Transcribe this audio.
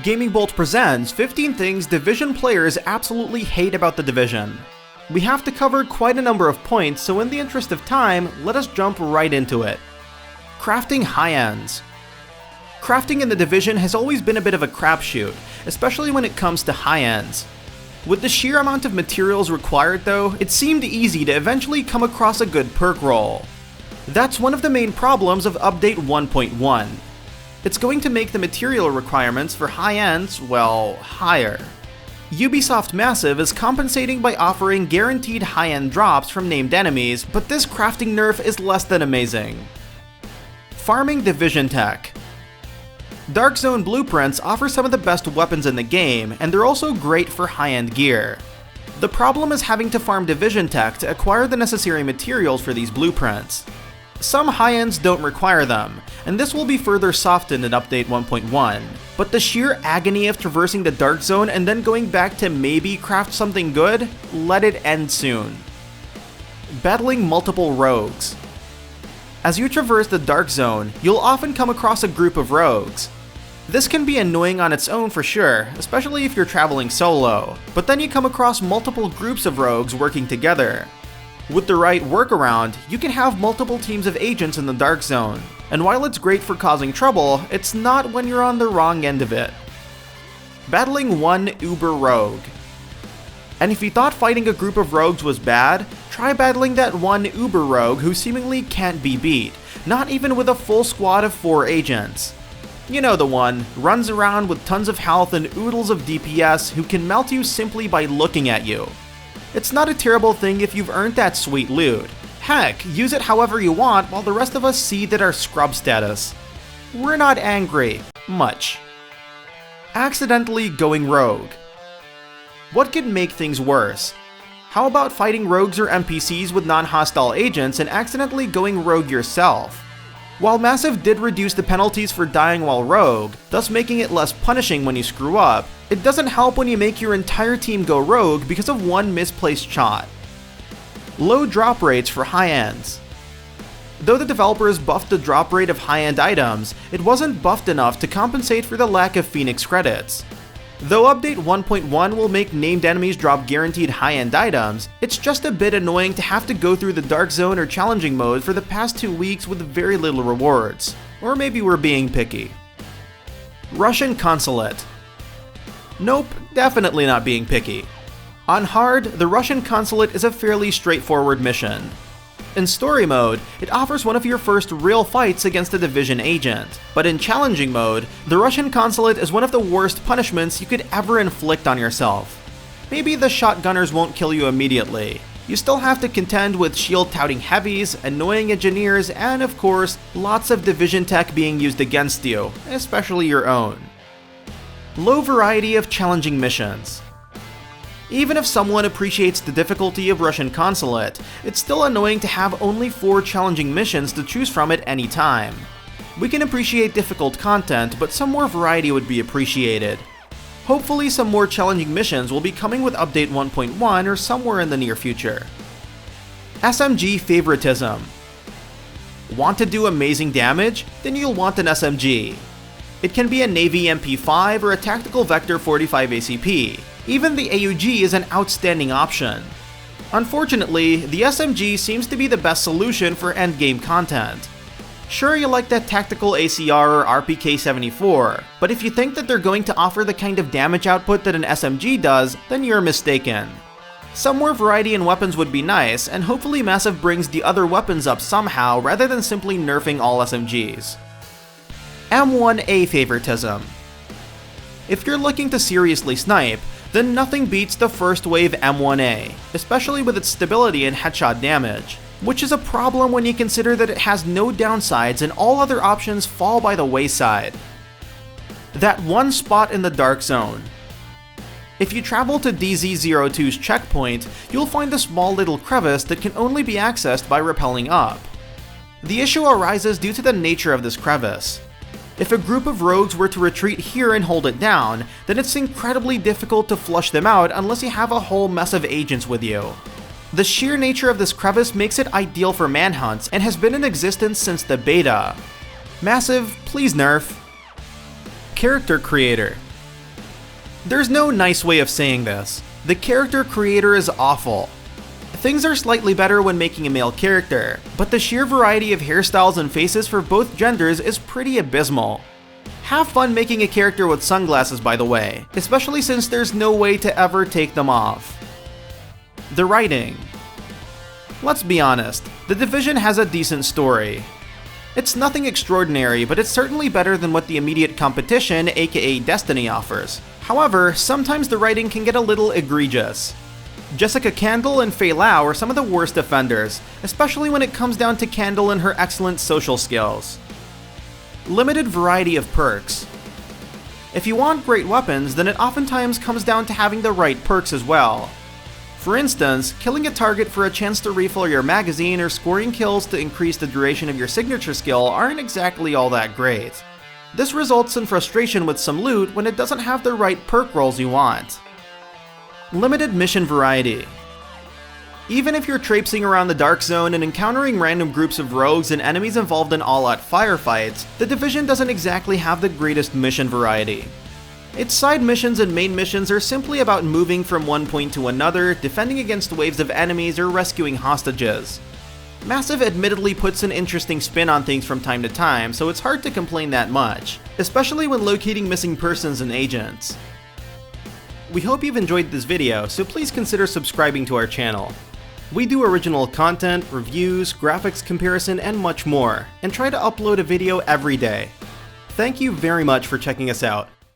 Gaming Bolt presents 15 things Division players absolutely hate about the Division. We have to cover quite a number of points, so in the interest of time, let us jump right into it. Crafting high ends. Crafting in the Division has always been a bit of a crapshoot, especially when it comes to high ends. With the sheer amount of materials required though, it seemed easy to eventually come across a good perk roll. That's one of the main problems of Update 1.1. It's going to make the material requirements for high ends, well, higher. Ubisoft Massive is compensating by offering guaranteed high-end drops from named enemies, but this crafting nerf is less than amazing. Farming Division tech. Dark Zone blueprints offer some of the best weapons in the game, and they're also great for high-end gear. The problem is having to farm Division tech to acquire the necessary materials for these blueprints. Some high-ends don't require them, and this will be further softened in Update 1.1, but the sheer agony of traversing the Dark Zone and then going back to maybe craft something good, let it end soon. Battling multiple rogues. As you traverse the Dark Zone, you'll often come across a group of rogues. This can be annoying on its own for sure, especially if you're traveling solo, but then you come across multiple groups of rogues working together. With the right workaround, you can have multiple teams of agents in the Dark Zone, and while it's great for causing trouble, it's not when you're on the wrong end of it. Battling one Uber rogue. And if you thought fighting a group of rogues was bad, try battling that one Uber rogue who seemingly can't be beat, not even with a full squad of 4 agents. You know the one, runs around with tons of health and oodles of DPS who can melt you simply by looking at you. It's not a terrible thing if you've earned that sweet loot. Heck, use it however you want while the rest of us see that our scrub status. We're not angry. Much. Accidentally going rogue. What could make things worse? How about fighting rogues or NPCs with non-hostile agents and accidentally going rogue yourself? While Massive did reduce the penalties for dying while rogue, thus making it less punishing when you screw up, it doesn't help when you make your entire team go rogue because of one misplaced shot. Low drop rates for high ends. Though the developers buffed the drop rate of high-end items, it wasn't buffed enough to compensate for the lack of Phoenix credits. Though Update 1.1 will make named enemies drop guaranteed high-end items, it's just a bit annoying to have to go through the Dark Zone or challenging mode for the past 2 weeks with very little rewards. Or maybe we're being picky. Russian Consulate. Nope, definitely not being picky. On hard, the Russian Consulate is a fairly straightforward mission. In story mode, it offers one of your first real fights against a Division agent, but in challenging mode, the Russian Consulate is one of the worst punishments you could ever inflict on yourself. Maybe the shotgunners won't kill you immediately. You still have to contend with shield-touting heavies, annoying engineers, and of course, lots of Division tech being used against you, especially your own. Low variety of challenging missions. Even if someone appreciates the difficulty of Russian Consulate, it's still annoying to have only 4 challenging missions to choose from at any time. We can appreciate difficult content, but some more variety would be appreciated. Hopefully some more challenging missions will be coming with Update 1.1 or somewhere in the near future. SMG favoritism. Want to do amazing damage? Then you'll want an SMG. It can be a Navy MP5 or a Tactical Vector 45 ACP. Even the AUG is an outstanding option. Unfortunately, the SMG seems to be the best solution for endgame content. Sure, you like that tactical ACR or RPK-74, but if you think that they're going to offer the kind of damage output that an SMG does, then you're mistaken. Some more variety in weapons would be nice, and hopefully Massive brings the other weapons up somehow rather than simply nerfing all SMGs. M1A favoritism. If you're looking to seriously snipe, then nothing beats the first wave M1A, especially with its stability and headshot damage, which is a problem when you consider that it has no downsides and all other options fall by the wayside. That one spot in the Dark Zone. If you travel to DZ02's checkpoint, you'll find a small little crevice that can only be accessed by rappelling up. The issue arises due to the nature of this crevice. If a group of rogues were to retreat here and hold it down, then it's incredibly difficult to flush them out unless you have a whole mess of agents with you. The sheer nature of this crevice makes it ideal for manhunts and has been in existence since the beta. Massive, please nerf. Character creator. There's no nice way of saying this. The character creator is awful. Things are slightly better when making a male character, but the sheer variety of hairstyles and faces for both genders is pretty abysmal. Have fun making a character with sunglasses, by the way, especially since there's no way to ever take them off. The writing. Let's be honest, The Division has a decent story. It's nothing extraordinary, but it's certainly better than what the immediate competition, aka Destiny, offers. However, sometimes the writing can get a little egregious. Jessica Candle and Fei Lao are some of the worst offenders, especially when it comes down to Candle and her excellent social skills. Limited variety of perks. If you want great weapons, then it oftentimes comes down to having the right perks as well. For instance, killing a target for a chance to refill your magazine or scoring kills to increase the duration of your signature skill aren't exactly all that great. This results in frustration with some loot when it doesn't have the right perk rolls you want. Limited mission variety. Even if you're traipsing around the Dark Zone and encountering random groups of rogues and enemies involved in all-out firefights, The Division doesn't exactly have the greatest mission variety. Its side missions and main missions are simply about moving from one point to another, defending against waves of enemies, or rescuing hostages. Massive admittedly puts an interesting spin on things from time to time, so it's hard to complain that much, especially when locating missing persons and agents. We hope you've enjoyed this video, so please consider subscribing to our channel. We do original content, reviews, graphics comparison, and much more, and try to upload a video every day. Thank you very much for checking us out.